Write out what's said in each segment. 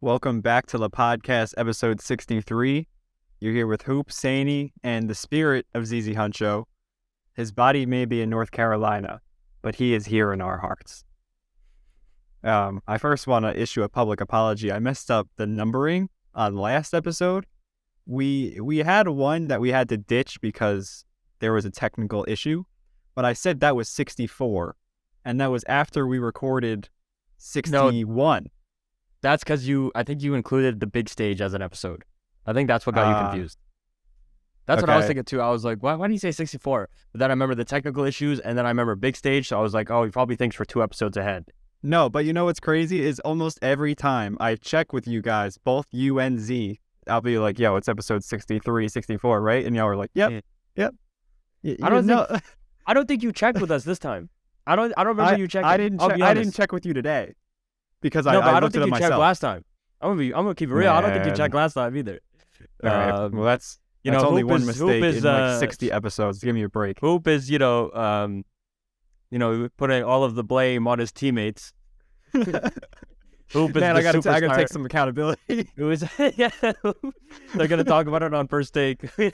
Welcome back to LePodcast episode 63. You're here with Hoop, Saney, and the spirit of ZZ Huncho. His body may be in North Carolina, but he is here in our hearts. I first want to issue a public apology. I messed up the numbering on last episode. We had one that we had to ditch because there was a technical issue, but I said that was 64, and that was after we recorded 61. No, that's because I think you included the big stage as an episode. I think that's what got you confused. That's what I was thinking too. I was like, why did you say 64? But then I remember the technical issues, and then I remember big stage, so I was like, oh, he probably thinks we're 2 episodes ahead. No, but you know what's crazy is almost every time I check with you guys, both you and Z, I'll be like, yo, it's episode 63, 64, right? And y'all are like, yep. I don't think you checked with us this time. I don't remember you checking. I didn't check with you today because I don't looked at it think you myself. checked last time. I'm gonna keep it real. I don't think you checked last time either. All right. Well, that's only one mistake in like 60 episodes. Give me a break. Hoop is, putting all of the blame on his teammates. Hoop is I gotta take some accountability. They're gonna talk about it on first take. Hoop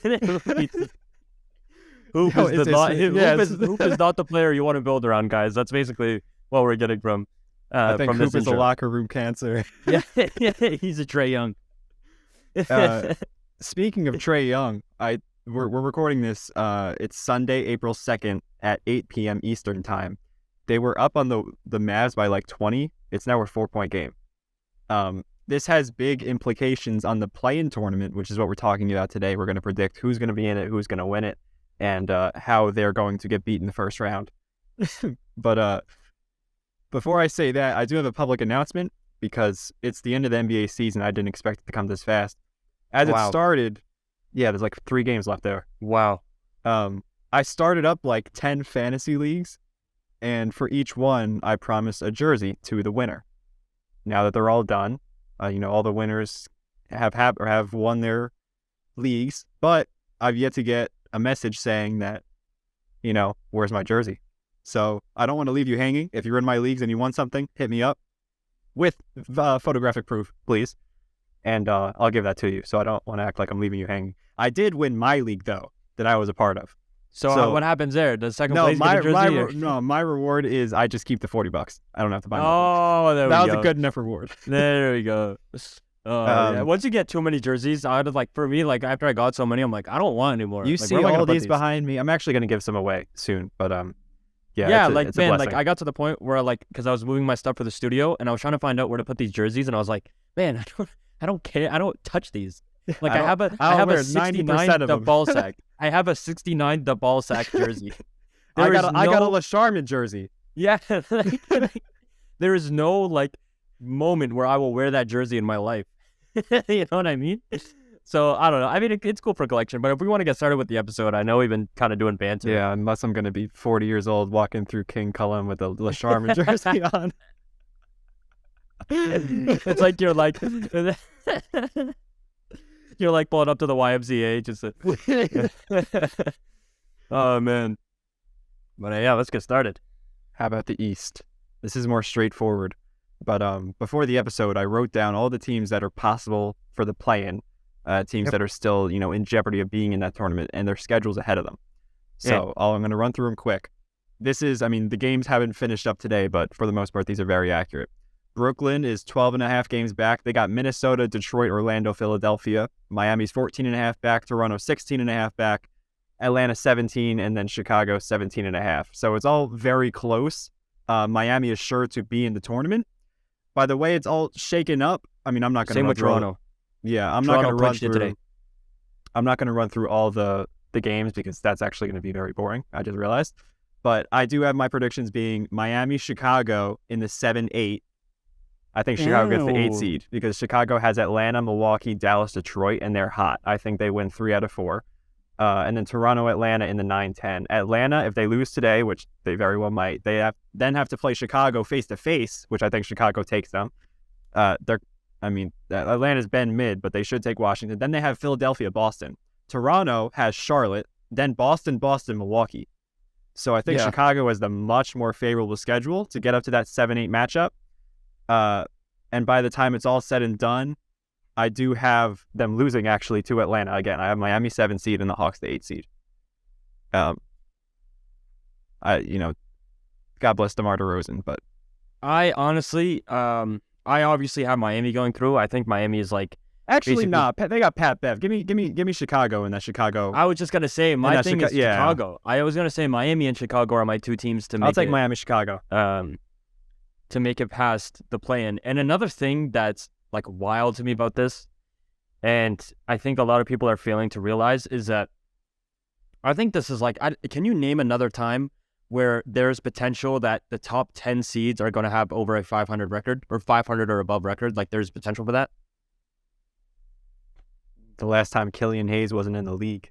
is not the player you want to build around, guys. That's basically what we're getting from. I think from Hoop this is a locker room cancer. Yeah, he's a Trae Young. Speaking of Trae Young, we're recording this. It's Sunday, April 2nd at 8 p.m. Eastern time. They were up on the Mavs by like 20. It's now a 4-point game. This has big implications on the Playin tournament, which is what we're talking about today. We're going to predict who's going to be in it, who's going to win it, and how they're going to get beat in the first round. But before I say that, I do have a public announcement because it's the end of the NBA season. I didn't expect it to come this fast. As it started, there's like 3 games left there. Wow. I started up like 10 fantasy leagues, and for each one, I promised a jersey to the winner. Now that they're all done, all the winners have won their leagues, but I've yet to get a message saying that, where's my jersey? So I don't want to leave you hanging. If you're in my leagues and you won something, hit me up with photographic proof, please. And I'll give that to you. So I don't want to act like I'm leaving you hanging. I did win my league, though, that I was a part of. So what happens there? Does second place get a jersey? My reward is I just keep the $40. I don't have to buy nothing. Oh, there we go. That was a good enough reward. There we go. Once you get too many jerseys, I would for me, after I got so many, I'm like, I don't want anymore. You see all these behind me. I'm actually going to give some away soon, but it's a blessing. I got to the point where because I was moving my stuff for the studio, and I was trying to find out where to put these jerseys, and I was like, man, I don't care. I don't touch these. I have a 69 the ball sack. I have a 69 the ball sack jersey. I got a LeCharmin jersey. Yeah, there is no moment where I will wear that jersey in my life. You know what I mean? So I don't know. I mean, it's cool for collection, but if we want to get started with the episode, I know we've been kind of doing banter. Yeah, unless I'm going to be 40 years old walking through King Cullen with a LeCharmin jersey on. It's like you're pulling up to the YMCA just oh man. But yeah, let's get started. How about the East? This is more straightforward. But before the episode, I wrote down all the teams that are possible for the play-in, teams that are still, in jeopardy of being in that tournament, and their schedule's ahead of them. So I'm going to run through them quick. The games haven't finished up today, but for the most part, these are very accurate. Brooklyn is 12.5 games back. They got Minnesota, Detroit, Orlando, Philadelphia. Miami's 14.5 back. Toronto 16.5 back. Atlanta 17, and then Chicago 17.5. So it's all very close. Miami is sure to be in the tournament. By the way, it's all shaken up. I'm not going to same with Toronto. Yeah, I'm not going to run through today. I'm not going to run through all the games because that's actually going to be very boring. I just realized. But I do have my predictions being Miami, Chicago in the 7-8. I think Chicago gets the 8 seed because Chicago has Atlanta, Milwaukee, Dallas, Detroit, and they're hot. I think they win 3 out of 4. And then Toronto, Atlanta in the 9-10. Atlanta, if they lose today, which they very well might, they have to play Chicago face-to-face, which I think Chicago takes them. Atlanta's been mid, but they should take Washington. Then they have Philadelphia, Boston. Toronto has Charlotte, then Boston, Milwaukee. So I think Chicago has the much more favorable schedule to get up to that 7-8 matchup. And by the time it's all said and done, I do have them losing actually to Atlanta again. I have Miami 7 seed and the Hawks the 8 seed. God bless DeMar DeRozan, but I honestly, I obviously have Miami going through. I think Miami is like actually not. They got Pat Bev. Give me Chicago in that Chicago. I was just gonna say my thing is Chicago. I was gonna say Miami and Chicago are my two teams to make. I'll take Miami, Chicago. To make it past the play-in. And another thing that's like wild to me about this, and I think a lot of people are failing to realize, is that I think this is like, can you name another time where there's potential that the top 10 seeds are going to have over a 500 record or 500 or above record? Like there's potential for that? The last time Killian Hayes wasn't in the league.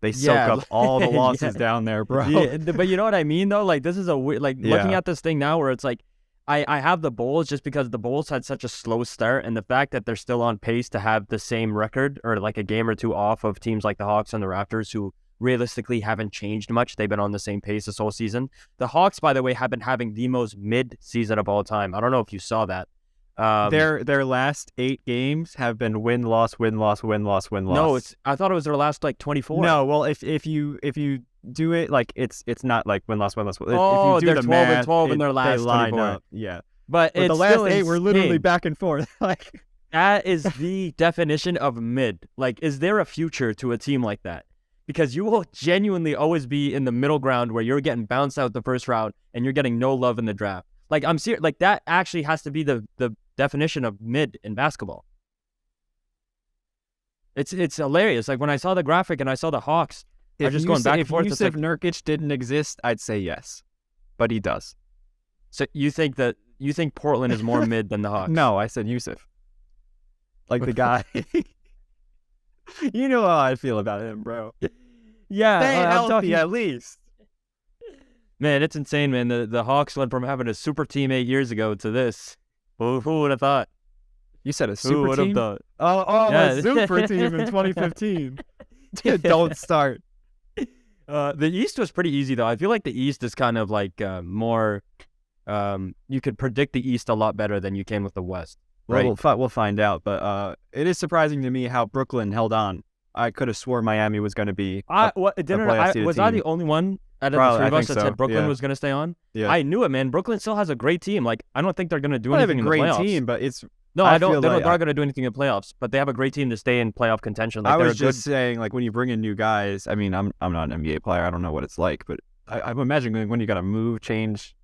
They soak up all the losses down there, bro. Yeah, but you know what I mean, though? Like, this is a weird, like, looking at this thing now where it's like, I have the Bulls just because the Bulls had such a slow start, and the fact that they're still on pace to have the same record or like a game or two off of teams like the Hawks and the Raptors, who realistically haven't changed much. They've been on the same pace this whole season. The Hawks, by the way, have been having the most mid-season of all time. I don't know if you saw that. Their last 8 games have been win loss. No, I thought it was their last like 24. No, well, if you do it like it's not like win loss. Oh, if you do they're the 12 math, and 12 in their last they line 24. up. Yeah, but it's the last still 8 were literally insane. back and forth. Like that is the definition of mid. Like, is there a future to a team like that? Because you will genuinely always be in the middle ground where you're getting bounced out the first round and you're getting no love in the draft. Like, I'm serious. Like, that actually has to be the definition of mid in basketball. It's hilarious. Like, when I saw the graphic and I saw the Hawks, I'm just going back and forth. If Yusuf Nurkic didn't exist, I'd say yes, but he does. So you think Portland is more mid than the Hawks? No, I said Yusuf. Like the guy. You know how I feel about him, bro. Yeah, stay healthy at least. Man, it's insane, man. The Hawks went from having a super team 8 years ago to this. Who would have thought? You said a super team? Who would have thought? Oh, yeah. A super team in 2015. Don't start. The East was pretty easy, though. I feel like the East is kind of like more... you could predict the East a lot better than you can with the West. Right? Well, we'll find out. But it is surprising to me how Brooklyn held on. I could have swore Miami was going to be was I the only one out of the three of us that said Brooklyn was going to stay on? Yeah. I knew it, man. Brooklyn still has a great team. Like, I don't think they're going to do anything in the playoffs. They have a great team, but it's... No, I don't. They're not going to do anything in playoffs, but they have a great team to stay in playoff contention. Like, I was just saying, like, when you bring in new guys, I mean, I'm not an NBA player. I don't know what it's like, but I'm imagining when you got to move, change,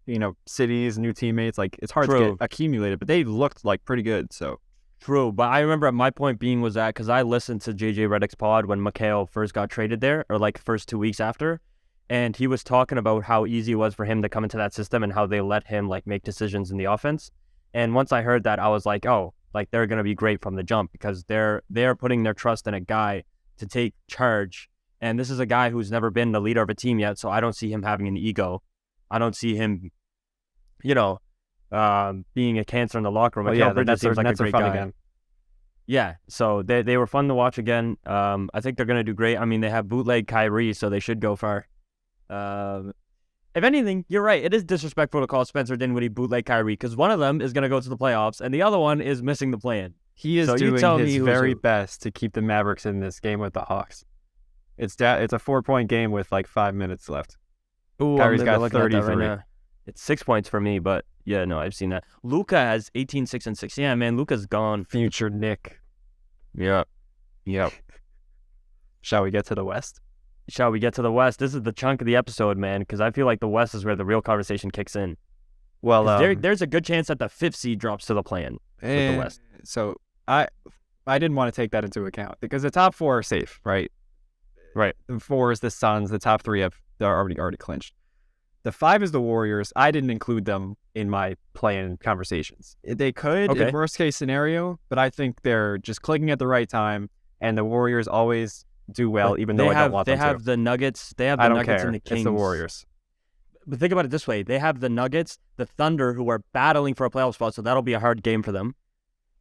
cities, new teammates, like, it's hard to get accumulated, but they looked like pretty good, so... True, but I remember my point being was that because I listened to JJ Redick's pod when Mikal first got traded there, or like first 2 weeks after, and he was talking about how easy it was for him to come into that system and how they let him like make decisions in the offense. And once I heard that, I was like, oh, like they're gonna be great from the jump because they're putting their trust in a guy to take charge. And this is a guy who's never been the leader of a team yet, so I don't see him having an ego. I don't see him, being a cancer in the locker room. Well, Bridges seems like a great guy. Again. Yeah, so they were fun to watch again. I think they're going to do great. I mean, they have bootleg Kyrie, so they should go far. If anything, you're right. It is disrespectful to call Spencer Dinwiddie bootleg Kyrie because one of them is going to go to the playoffs and the other one is missing the play-in. He is doing his very best to keep the Mavericks in this game with the Hawks. It's a 4-point game with like 5 minutes left. Ooh, Kyrie's got 33. Right now. It's 6 points for me, but yeah, no, I've seen that. Luka has 18, 6, and 6. Yeah, man, Luka's gone. Future Nick. Yep. Shall we get to the West? This is the chunk of the episode, man, because I feel like the West is where the real conversation kicks in. Well, there's a good chance that the 5th seed drops to the play-in with the West. So I didn't want to take that into account because the top 4 are safe, right? Right. The 4 is the Suns. The top 3 they're already clinched. The 5 is the Warriors. I didn't include them in my play-in conversations. They could, in worst case scenario, but I think they're just clicking at the right time, and the Warriors always do well, even though I don't want them to. They have the Nuggets. They have the Nuggets and the Kings. It's the Warriors. But think about it this way. They have the Nuggets, the Thunder, who are battling for a playoff spot, so that'll be a hard game for them,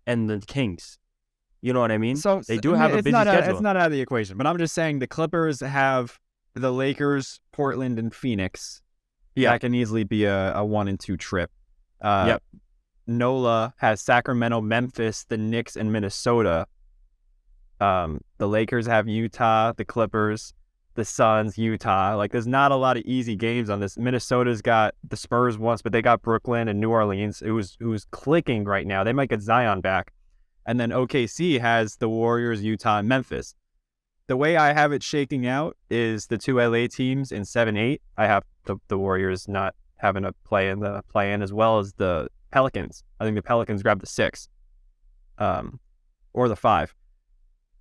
and the Kings. You know what I mean? So they do have a busy schedule. It's not out of the equation, but I'm just saying the Clippers have the Lakers, Portland, and Phoenix. Yeah, that can easily be a 1 and 2 trip. Yep. NOLA has Sacramento, Memphis, the Knicks, and Minnesota. The Lakers have Utah, the Clippers, the Suns, Utah. Like, there's not a lot of easy games on this. Minnesota's got the Spurs once, but they got Brooklyn and New Orleans. It was clicking right now. They might get Zion back. And then OKC has the Warriors, Utah, and Memphis. The way I have it shaking out is the two LA teams in 7-8. I have the Warriors not having a play-in as well as the Pelicans. I think the Pelicans grab the 6, or the 5.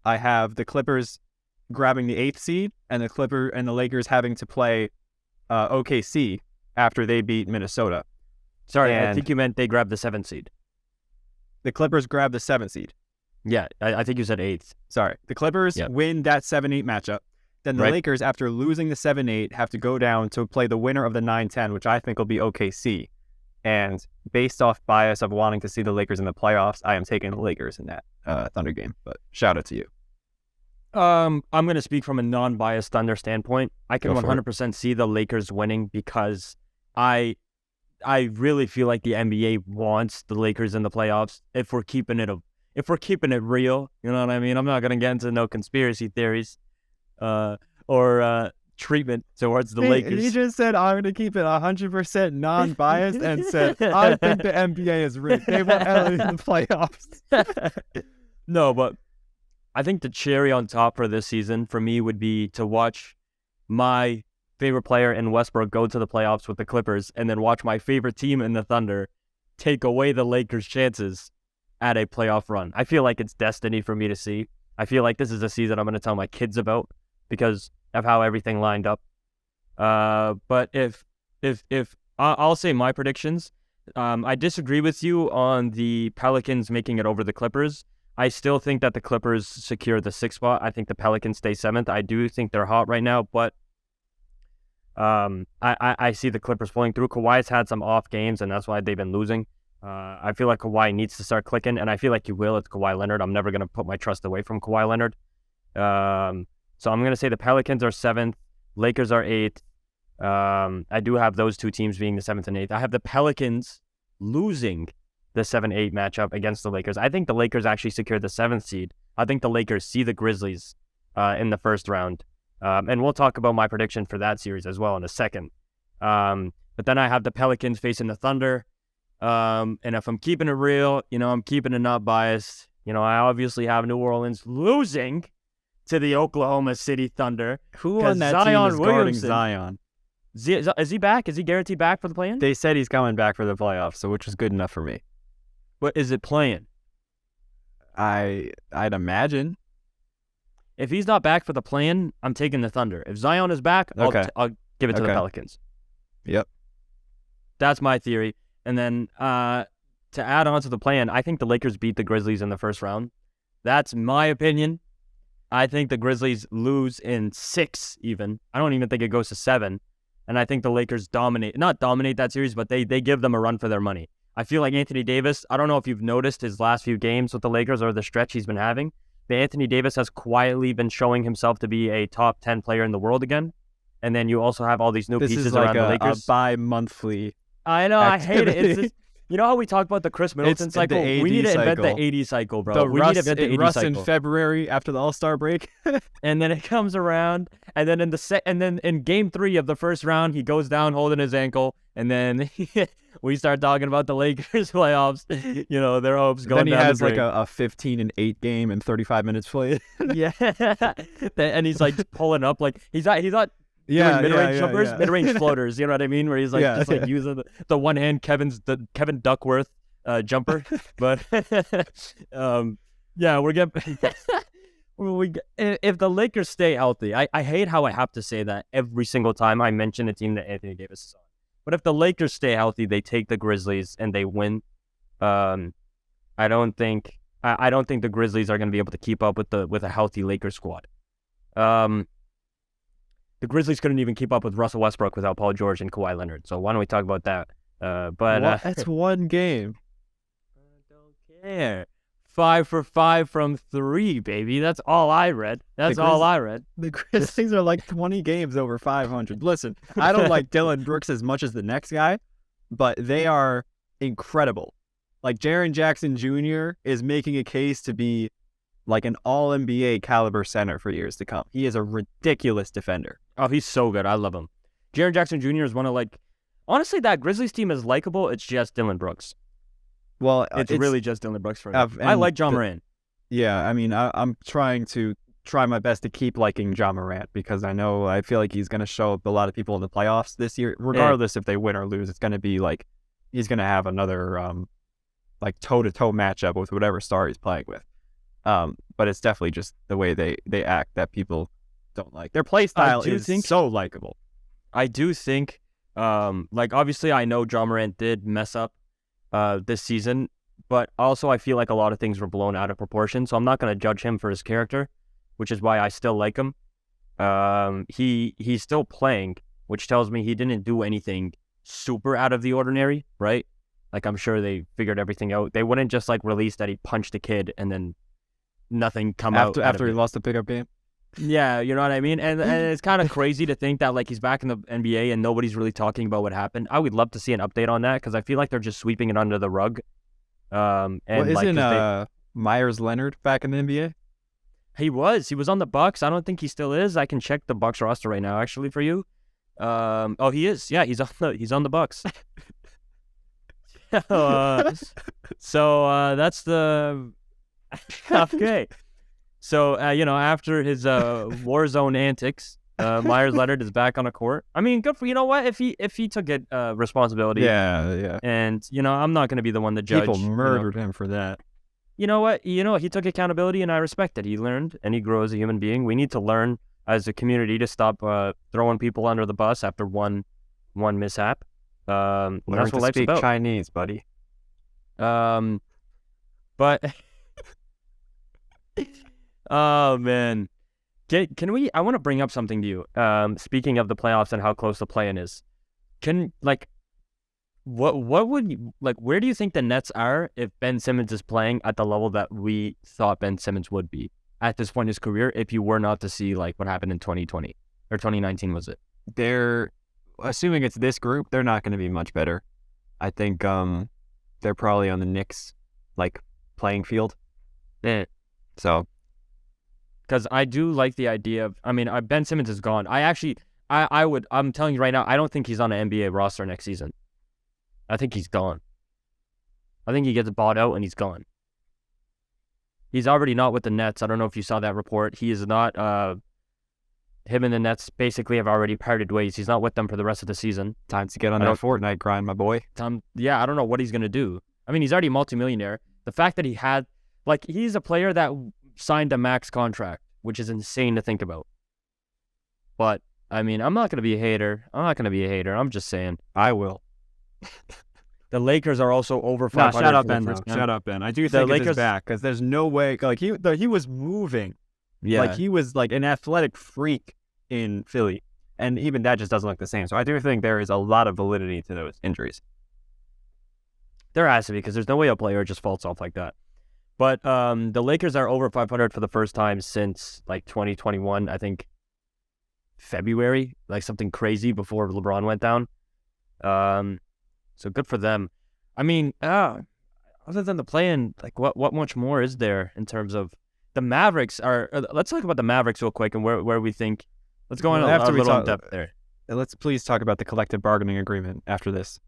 I have the Clippers grabbing the 8th seed, and the Lakers having to play OKC after they beat Minnesota. Sorry, I think you meant they grabbed the 7th seed. The Clippers grab the 7th seed. Yeah, I think you said 8th. Sorry. The Clippers win that 7-8 matchup. Then the Lakers, after losing the 7-8, have to go down to play the winner of the 9-10, which I think will be OKC. And based off bias of wanting to see the Lakers in the playoffs, I am taking the Lakers in that Thunder game. But shout out to you. I'm going to speak from a non-biased Thunder standpoint. I can 100% see the Lakers winning because I really feel like the NBA wants the Lakers in the playoffs. If we're keeping it real, you know what I mean? I'm not going to get into no conspiracy theories or treatment towards the Lakers. He just said, I'm going to keep it 100% non-biased and said, I think the NBA is rigged. They want LA in the playoffs. No, but I think the cherry on top for this season for me would be to watch my favorite player in Westbrook go to the playoffs with the Clippers and then watch my favorite team in the Thunder take away the Lakers' chances at a playoff run. I feel like it's destiny for me to see. I feel like this is a season I'm going to tell my kids about because of how everything lined up. But if I'll say my predictions, I disagree with you on the Pelicans making it over the Clippers. I still think that the Clippers secure the 6th spot. I think the Pelicans stay 7th. I do think they're hot right now, but I see the Clippers pulling through. Kawhi's had some off games, and that's why they've been losing. I feel like Kawhi needs to start clicking, and I feel like he will. It's Kawhi Leonard. I'm never going to put my trust away from Kawhi Leonard. So I'm going to say the Pelicans are 7th. Lakers are 8th. I do have those two teams being the 7th and 8th. I have the Pelicans losing the 7-8 matchup against the Lakers. I think the Lakers actually secure the 7th seed. I think the Lakers see the Grizzlies in the first round. And we'll talk about my prediction for that series as well in a second. But then I have the Pelicans facing the Thunder. And if I'm keeping it real, I'm keeping it not biased. I obviously have New Orleans losing to the Oklahoma City Thunder. Who on that team is guarding Zion? Is he back? Is he guaranteed back for the play-in? They said he's coming back for the playoffs, so which is good enough for me. But is it play-in? I'd imagine. If he's not back for the play-in, I'm taking the Thunder. If Zion is back, I'll give it to the Pelicans. Yep. That's my theory. And then to add on to the play-in, I think the Lakers beat the Grizzlies in the first round. That's my opinion. I think the Grizzlies lose in 6 even. I don't even think it goes to 7. And I think the Lakers not dominate that series, but they give them a run for their money. I feel like Anthony Davis, I don't know if you've noticed his last few games with the Lakers or the stretch he's been having, but Anthony Davis has quietly been showing himself to be a top 10 player in the world again. And then you also have all these new pieces around the Lakers. This is like a bi-monthly I know, activity. I hate it. It's just, you know how we talk about the Chris Middleton cycle? We need to invent the AD cycle, bro. We need to invent the AD cycle. In February after the All-Star break. And then it comes around, and then in Game 3 of the first round, he goes down holding his ankle, and then we start talking about the Lakers playoffs. Their hopes going down. Then he has like a 15-8 game and 35 minutes played. Yeah, and he's like pulling up, like he's not doing mid-range jumpers, mid-range floaters. You know what I mean? Where he's like using the one hand Kevin Duckworth jumper. But we're getting. If the Lakers stay healthy, I hate how I have to say that every single time I mention a team that Anthony Davis is on. But if the Lakers stay healthy, they take the Grizzlies and they win. I don't think the Grizzlies are going to be able to keep up with a healthy Lakers squad. The Grizzlies couldn't even keep up with Russell Westbrook without Paul George and Kawhi Leonard. So why don't we talk about that? That's one game. I don't care. 5 for 5 from 3, baby. That's all I read. The Grizzlies are like 20 games over 500. Listen, I don't like Dylan Brooks as much as the next guy, but they are incredible Like Jaren Jackson Jr. is making a case to be like an all-NBA caliber center for years to come. He is a ridiculous defender. Oh, he's so good. I love him. Jaren Jackson Jr. is one of honestly, that Grizzlies team is likable. It's just Dylan Brooks. Well, it's really just Dylan Brooks for him. I like John Morant. Yeah, I mean, I'm trying my best to keep liking John Morant because I feel like he's going to show up a lot of people in the playoffs this year, regardless if they win or lose. It's going to be like he's going to have another like toe-to-toe matchup with whatever star he's playing with. But it's definitely just the way they act that people don't like. Their play style is so likable. I do think, obviously I know John Morant did mess up this season, but also I feel like a lot of things were blown out of proportion, so I'm not going to judge him for his character, which is why I still like him. He's still playing, which tells me he didn't do anything super out of the ordinary, right? Like, I'm sure they figured everything out. They wouldn't just release that he punched a kid and then nothing come out after he lost the pickup game. Yeah, you know what I mean? And it's kind of crazy to think that he's back in the NBA and nobody's really talking about what happened. I would love to see an update on that because I feel like they're just sweeping it under the rug. Isn't Myers Leonard back in the NBA? He was on the Bucks. I don't think he still is. I can check the Bucks roster right now actually for you. He is. Yeah, he's on the Bucks. So that's the okay. So after his Warzone antics, Myers Leonard is back on the court. I mean, good for what if he took it responsibility. Yeah. And I'm not going to be the one to judge. People murdered him for that. You know what? He took accountability, and I respect it. He learned, and he grew as a human being. We need to learn as a community to stop throwing people under the bus after one mishap. Learn that's what to speak about. Chinese, buddy. But oh man, can we? I want to bring up something to you. Speaking of the playoffs and how close the play-in is, what would you, where do you think the Nets are if Ben Simmons is playing at the level that we thought Ben Simmons would be at this point in his career? If you were not to see what happened in 2020 or 2019, was it? They're assuming it's this group. They're not going to be much better. I think they're probably on the Knicks playing field. Yeah. So. Because I do like the idea of, Ben Simmons is gone. I'm telling you right now, I don't think he's on an NBA roster next season. I think he's gone. I think he gets bought out and he's gone. He's already not with the Nets. I don't know if you saw that report. He is not, him and the Nets basically have already parted ways. He's not with them for the rest of the season. Time to get on that Fortnite grind, my boy. Yeah, I don't know what he's going to do. He's already a multimillionaire. The fact that he had, he's a player that signed a max contract, which is insane to think about. But, I'm not going to be a hater. I'm just saying. I will. The Lakers are also over 500. Shut up, Ben. Shut up, Ben. I do think Lakers is back because there's no way. He was moving. Yeah. He was an athletic freak in Philly. And even that just doesn't look the same. So I do think there is a lot of validity to those injuries. There has to be because there's no way a player just falls off like that. But the Lakers are over 500 for the first time since 2021, I think February, something crazy before LeBron went down. So good for them. Other than the play-in, what much more is there in terms of the Mavericks are? Let's talk about the Mavericks real quick and where we think. Let's go on a little in depth there. Let's please talk about the collective bargaining agreement after this.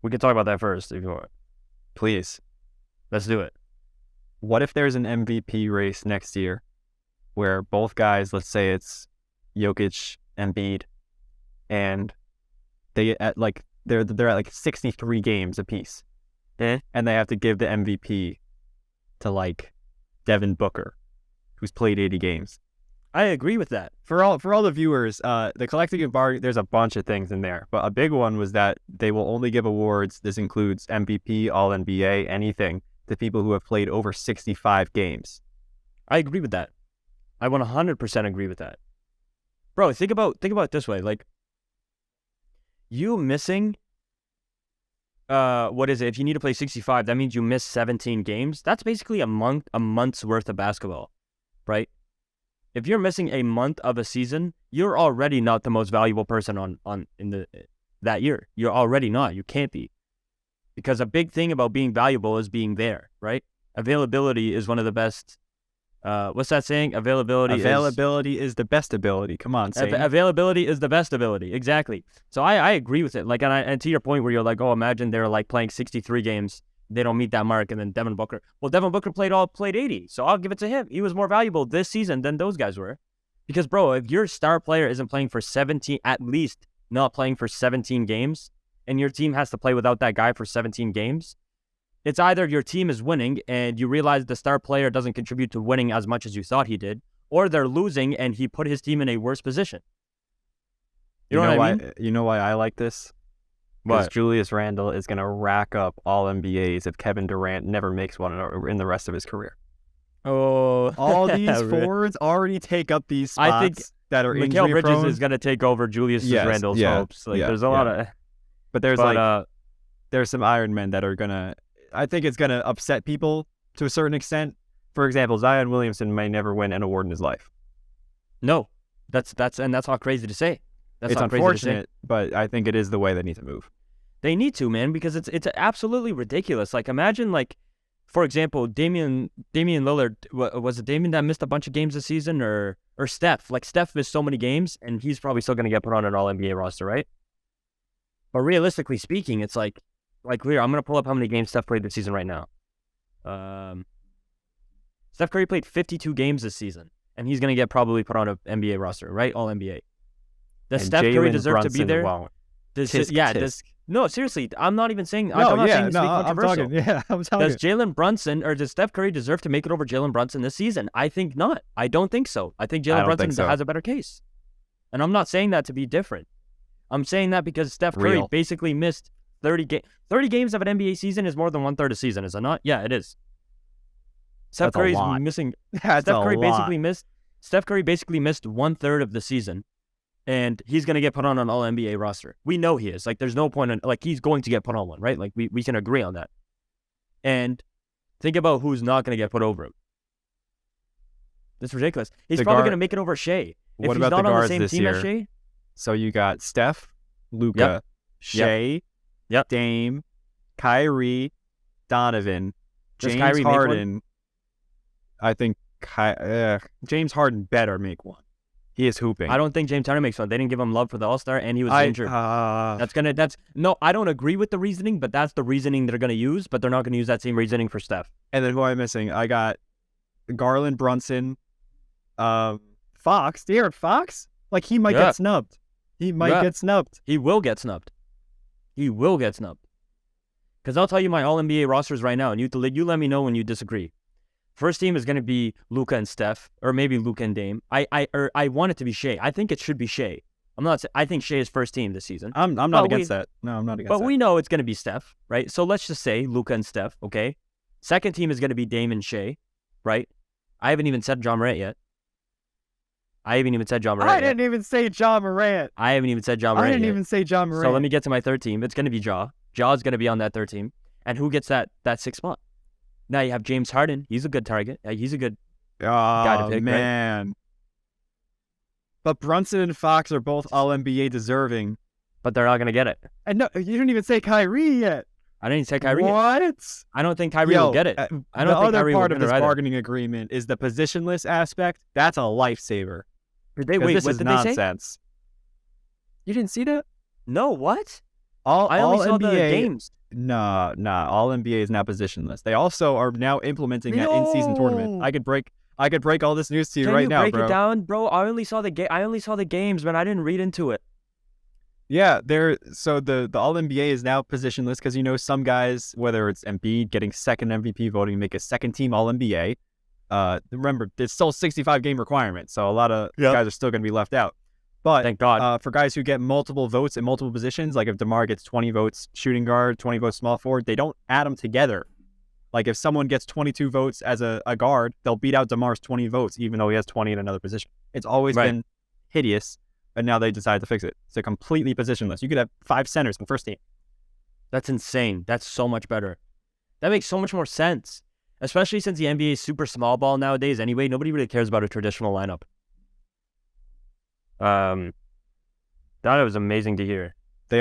We can talk about that first if you want. Please. Let's do it. What if there's an MVP race next year where both guys, let's say it's Jokic, Embiid, and they they're at 63 games apiece, and they have to give the MVP to Devin Booker, who's played 80 games. I agree with that. For all the viewers, the collective bargaining, there's a bunch of things in there, but a big one was that they will only give awards. This includes MVP, All NBA, anything, to people who have played over 65 games. I agree with that. I 100% agree with that. Bro, think about it this way. You missing, what is it? If you need to play 65, that means you miss 17 games. That's basically a month's worth of basketball, right? If you're missing a month of a season, you're already not the most valuable person on that year. You're already not. You can't be. Because a big thing about being valuable is being there, right? Availability is one of the best. What's that saying? Availability is the best ability. Come on, say availability is the best ability. Exactly. So I agree with it. Like, and to your point where you're like, oh, imagine they're like playing 63 games, they don't meet that mark, and then Devin Booker. Well, Devin Booker played 80, so I'll give it to him. He was more valuable this season than those guys were, because bro, if your star player isn't playing for 17, at least not playing for 17 games, and your team has to play without that guy for 17 games. It's either your team is winning and you realize the star player doesn't contribute to winning as much as you thought he did, or they're losing and he put his team in a worse position. You know what I mean? You know why I like this? Because Julius Randle is going to rack up all NBAs if Kevin Durant never makes one in the rest of his career. Oh, all these forwards already take up these spots I think that are Mikal injury Bridges prone. Is going to take over Julius Randle's hopes. Like, there's a lot of... But there's some Iron Men that are going to... I think it's going to upset people to a certain extent. For example, Zion Williamson may never win an award in his life. No, that's not crazy to say. That's it's not unfortunate, but I think it is the way they need to move. They need to, man, because it's absolutely ridiculous. Like, imagine, like, for example, Damian Lillard, was it Damian that missed a bunch of games this season, or Steph? Like, Steph missed so many games, and he's probably still going to get put on an All-NBA roster, right? But realistically speaking, it's like here, I'm going to pull up how many games Steph played this season right now. Steph Curry played 52 games this season, and he's going to get probably put on an NBA roster, right? All-NBA. Does Steph Curry deserve to be there? No, seriously, I'm not even saying... I'm not saying this to be controversial. I'm talking. Does Jalen Brunson, or does Steph Curry deserve to make it over Jalen Brunson this season? I think not. I don't think so. I think Jalen Brunson has a better case. And I'm not saying that to be different. I'm saying that because Steph Curry basically missed 30 games. 30 games of an NBA season is more than 1/3 a season, is it not? Yeah, it is. Steph Curry's missing... Steph Curry basically missed 1/3 of the season. And he's going to get put on an All-NBA roster. We know he is. Like, there's no point in... Like, he's going to get put on one, right? Like, we can agree on that. And think about who's not going to get put over him. That's ridiculous. He's probably going to make it over Shea. What about the guards this year? As Shea, so you got Steph, Luka, Shea, Dame, Kyrie, Donovan, James Harden. I think James Harden better make one. He is hooping. I don't think James Harden makes one. They didn't give him love for the All-Star, and he was injured. No, I don't agree with the reasoning, but that's the reasoning they're going to use, but they're not going to use that same reasoning for Steph. And then who am I missing? I got Garland, Brunson, Fox. De'Aaron Fox? Like, he might get snubbed. He might get snubbed. He will get snubbed. Because I'll tell you my All-NBA rosters right now, and you let me know when you disagree. First team is going to be Luka and Steph, or maybe Luka and Dame. I want it to be Shea. I think it should be Shea. I think Shea is first team this season. I'm not against that. No, I'm not against that. But we know it's going to be Steph, right? So let's just say Luka and Steph, okay? Second team is going to be Dame and Shea, right? I haven't even said John Morant yet. I didn't even say John Morant. I didn't even say John Morant. So let me get to my third team. It's going to be Ja. Ja's going to be on that third team. And who gets that sixth spot? Now you have James Harden. He's a good target. He's a good guy to pick, man. Right? But Brunson and Fox are both All-NBA deserving. But they're not going to get it. And no, you didn't even say Kyrie yet. I didn't say Kyrie What? Yet. I don't think Kyrie will get it. I don't think Kyrie will get it. The other part of this bargaining agreement is the positionless aspect. That's a lifesaver. What did they say? You didn't see that? No, what? I only saw NBA, the games. Nah. All NBA is now positionless. They also are now implementing that in-season tournament. I could break all this news to you right now, bro. Can you break it down, bro? I only saw the games, man. I didn't read into it. Yeah, so the All NBA is now positionless because some guys, whether it's Embiid getting second MVP voting, make a second team All NBA. Remember, it's still a 65 game requirement, so a lot of guys are still going to be left out. But thank God. For guys who get multiple votes in multiple positions, like if DeMar gets 20 votes shooting guard, 20 votes small forward, they don't add them together. Like if someone gets 22 votes as a guard, they'll beat out DeMar's 20 votes, even though he has 20 in another position. It's always been hideous, and now they decided to fix it. It's a completely positionless. You could have 5 centers in the first team. That's insane. That's so much better. That makes so much more sense, especially since the NBA is super small ball nowadays anyway. Nobody really cares about a traditional lineup. That was amazing to hear. They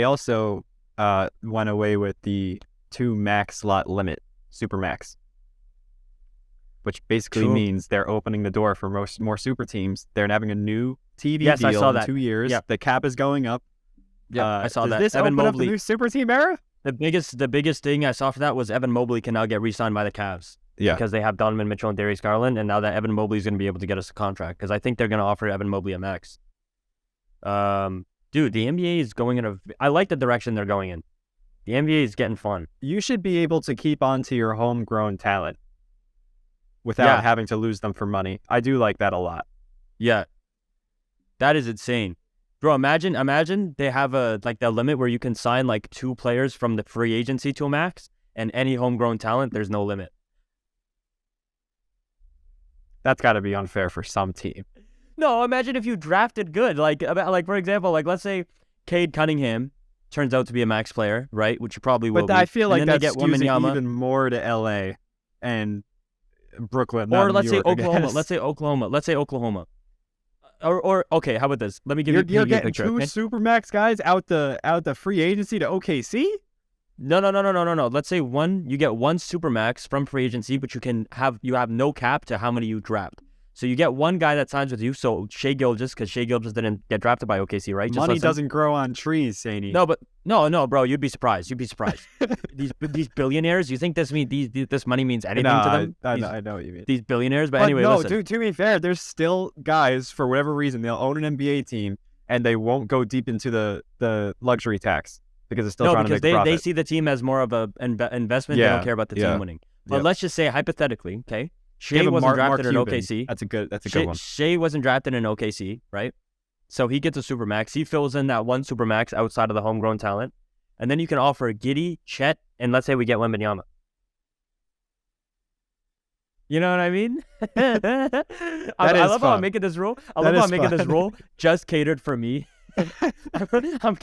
also went away with the 2 max slot limit, super max, which basically means they're opening the door for more super teams. They're having a new TV deal in 2 years. Yep. The cap is going up. Yeah, I saw that. Does this Evan open Mobley, up the new super team era? the biggest thing I saw for that was Evan Mobley can now get re-signed by the Cavs. Yeah. Because they have Donovan Mitchell and Darius Garland, and now that Evan Mobley is going to be able to get us a contract, because I think they're going to offer Evan Mobley a max. Dude, the NBA is going I like the direction they're going in. The NBA is getting fun. You should be able to keep on to your homegrown talent without having to lose them for money. I do like that a lot. Yeah. That is insane. Bro, imagine they have the limit where you can sign like 2 players from the free agency to a max, and any homegrown talent, there's no limit. That's got to be unfair for some team. No, imagine if you drafted good. Like for example, like let's say Cade Cunningham turns out to be a max player, right? Which you probably will. But I feel like that's Wembanyama even more to LA and Brooklyn. Or let's say Oklahoma. Let's say Oklahoma. Or okay, how about this? Let me give you You're a getting picture. 2 super max guys out the free agency to OKC? No. Let's say you get 1 supermax from free agency, but you have no cap to how many you draft. So you get 1 guy that signs with you. So Shai Gilgeous, because Shai Gilgeous didn't get drafted by OKC, right? Money doesn't grow on trees, Saney. No, bro, you'd be surprised. These billionaires, you think this money means anything to them? I know what you mean. These billionaires, but anyway, listen. To be fair, there's still guys, for whatever reason, they'll own an NBA team and they won't go deep into the luxury tax because it's still trying to make a profit. They see the team as more of an investment. They don't care about the team winning. But let's just say hypothetically, okay, Shai wasn't drafted in OKC. That's a good one. Shai wasn't drafted in OKC, right? So he gets a supermax. He fills in that 1 supermax outside of the homegrown talent, and then you can offer Giddey, Chet, and let's say we get Wembanyama. You know what I mean? I love how I'm making this rule. I love how I'm making this rule just catered for me. I'm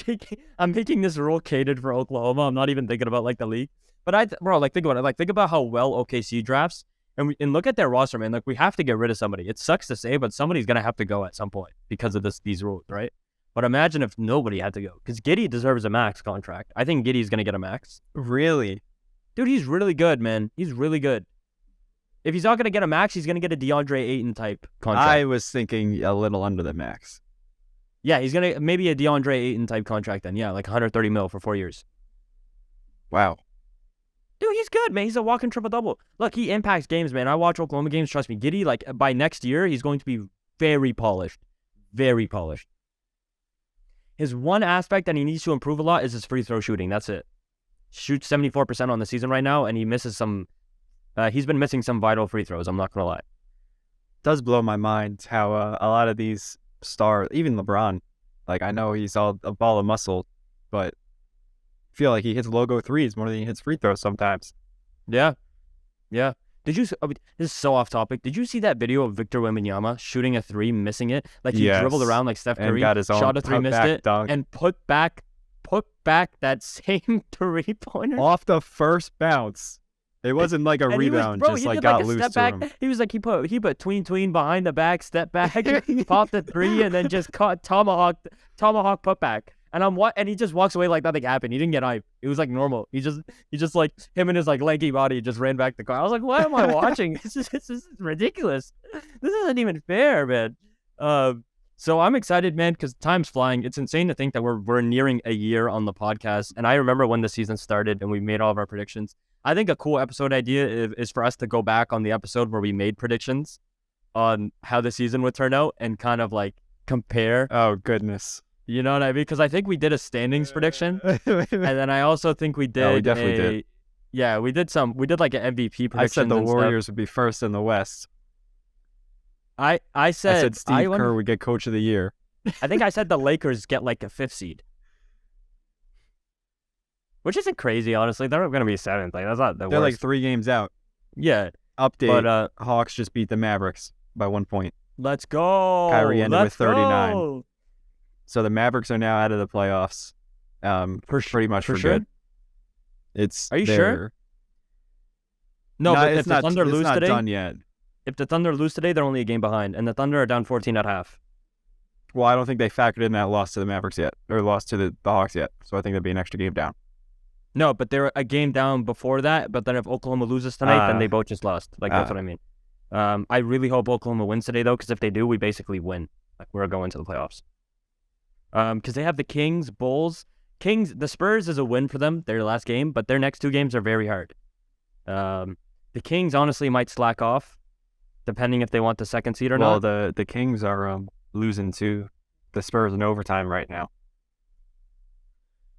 making this rule catered for Oklahoma. I'm not even thinking about like the league. But think about it. Think about how well OKC drafts, and look at their roster, man. Like, we have to get rid of somebody. It sucks to say, but somebody's gonna have to go at some point because of these rules, right? But imagine if nobody had to go, because Giddey deserves a max contract. I think Giddey's gonna get a max. Really, dude, he's really good, man. He's really good. If he's not gonna get a max, he's gonna get a DeAndre Ayton type contract. I was thinking a little under the max. Yeah, he's gonna maybe a DeAndre Ayton type contract then. Yeah, like 130 mil for 4 years. Wow. Dude, he's good, man. He's a walking triple-double. Look, he impacts games, man. I watch Oklahoma games. Trust me. Giddey, like, by next year, he's going to be very polished. Very polished. His one aspect that he needs to improve a lot is his free throw shooting. That's it. Shoots 74% on the season right now, and he misses some... he's been missing some vital free throws, I'm not going to lie. It does blow my mind how a lot of these stars, even LeBron, like, I know he's all a ball of muscle, but... feel like he hits logo threes more than he hits free throws sometimes. Yeah. Did you? This is so off topic. Did you see that video of Victor Wembanyama shooting a 3, missing it? Like he dribbled around like Steph Curry, got his own shot a 3, missed it, dunk. and put back that same 3-pointer off the first bounce. It wasn't like a rebound, got loose to him. He was like he put tween behind the back, step back, popped the 3, and then just caught tomahawk putback. And he just walks away like nothing happened. He didn't get hyped. It was like normal. He just like him and his like lanky body just ran back the car. I was like, what am I watching? This is ridiculous. This isn't even fair, man. So I'm excited, man, because time's flying. It's insane to think that we're nearing a year on the podcast. And I remember when the season started and we made all of our predictions. I think a cool episode idea is for us to go back on the episode where we made predictions on how the season would turn out and kind of like compare. Oh, goodness. You know what I mean? Because I think we did a standings prediction, and then I also think we did. Oh, we definitely did. Yeah, we did like an MVP prediction. I said the Warriors would be first in the West. I said Steve Kerr would get Coach of the Year. I think I said the Lakers get like a 5th seed, which isn't crazy, honestly. They're going to be 7th. Like that's not the worst. They're like 3 games out. Yeah. Update. But Hawks just beat the Mavericks by 1 point. Let's go. Kyrie ended with 39. So the Mavericks are now out of the playoffs, pretty much for sure. Good. Are you sure? No, but if the Thunder lose today, it's not done yet. If the Thunder lose today, they're only a game behind, and the Thunder are down 14 at half. Well, I don't think they factored in that loss to the Mavericks yet, or loss to the Hawks yet. So I think that'd be an extra game down. No, but they're a game down before that. But then if Oklahoma loses tonight, then they both just lost. Like, that's what I mean. I really hope Oklahoma wins today, though, because if they do, we basically win. Like, we're going to the playoffs. Because they have the Kings, Bulls. The Spurs is a win for them, their last game, but their next 2 games are very hard. The Kings honestly might slack off, depending if they want the 2nd seed or not. Well, the Kings are losing to the Spurs in overtime right now.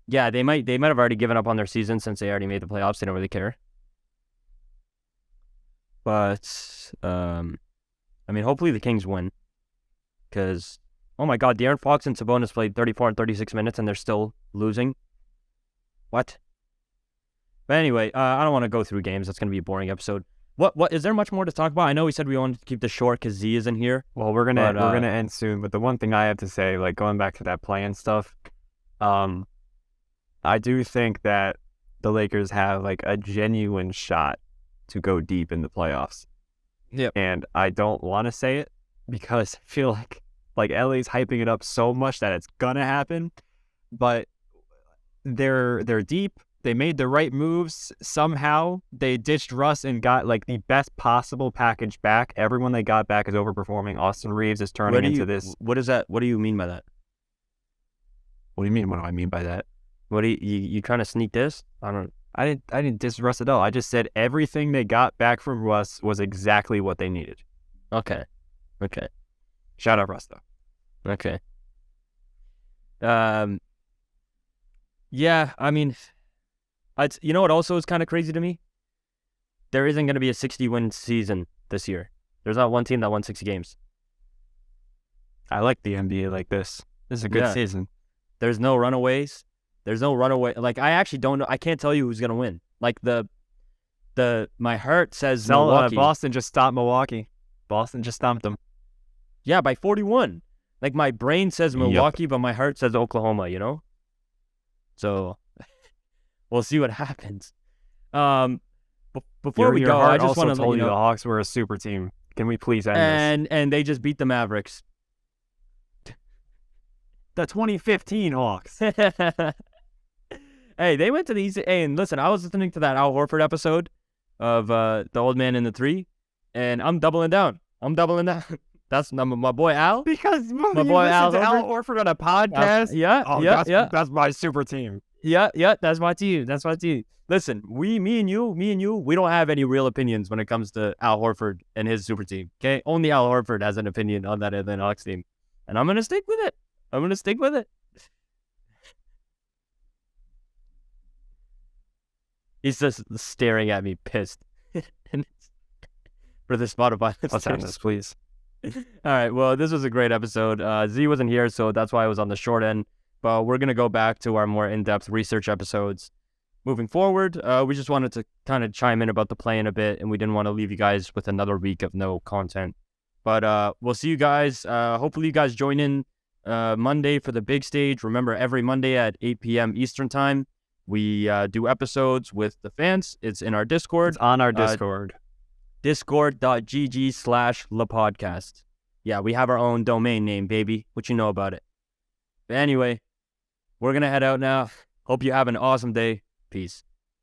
Yeah, they might have already given up on their season since they already made the playoffs. They don't really care. But I mean, hopefully the Kings win, because oh my God, De'Aaron Fox and Sabonis played 34 and 36 minutes and they're still losing. What? But anyway, I don't want to go through games. That's going to be a boring episode. What is there much more to talk about? I know we said we wanted to keep this short because Z isn't here. Well, we're gonna end soon. But the one thing I have to say, like going back to that play-in stuff, I do think that the Lakers have like a genuine shot to go deep in the playoffs. Yep. And I don't want to say it because I feel like LA's hyping it up so much that it's gonna happen. But they're deep. They made the right moves. Somehow they ditched Russ and got like the best possible package back. Everyone they got back is overperforming. Austin Reeves is turning into this. What is that? What do you mean by that? What do you mean? What do I mean by that? What do you trying to sneak this? I didn't diss Russ at all. I just said everything they got back from Russ was exactly what they needed. Okay. Shout out Russ though. Okay. Yeah, I mean, you know what also is kind of crazy to me? There isn't going to be a 60-win season this year. There's not one team that won 60 games. I like the NBA like this. This is a good season. There's no runaways. Like, I actually don't know. I can't tell you who's going to win. Like, my heart says Milwaukee. Boston just stopped Milwaukee. Boston just stomped them. Yeah, by 41. Like, my brain says Milwaukee, but my heart says Oklahoma, you know? So, we'll see what happens. Before we go, I just want to let you know the Hawks were a super team. Can we please end this? And they just beat the Mavericks. The 2015 Hawks. Hey, they went to the East. Hey, and listen, I was listening to that Al Horford episode of The Old Man in the Three, and I'm doubling down. That's my boy Al. Because my boy Al Horford on a podcast. That's my super team. Yeah, that's my team. Listen, me and you, we don't have any real opinions when it comes to Al Horford and his super team. Okay, only Al Horford has an opinion on that Atlanta Hawks team, and I'm gonna stick with it. He's just staring at me, pissed. For the Spotify. Let's end this, please. All right. Well, this was a great episode. Z wasn't here, so that's why I was on the short end. But we're going to go back to our more in-depth research episodes moving forward. We just wanted to kind of chime in about the play-in a bit, and we didn't want to leave you guys with another week of no content. But we'll see you guys. Hopefully you guys join in Monday for the big stage. Remember, every Monday at 8 p.m. Eastern Time, we do episodes with the fans. It's in our Discord. It's on our Discord. Discord.gg/LePodcast. Yeah, we have our own domain name, baby. What you know about it? But anyway, we're going to head out now. Hope you have an awesome day. Peace.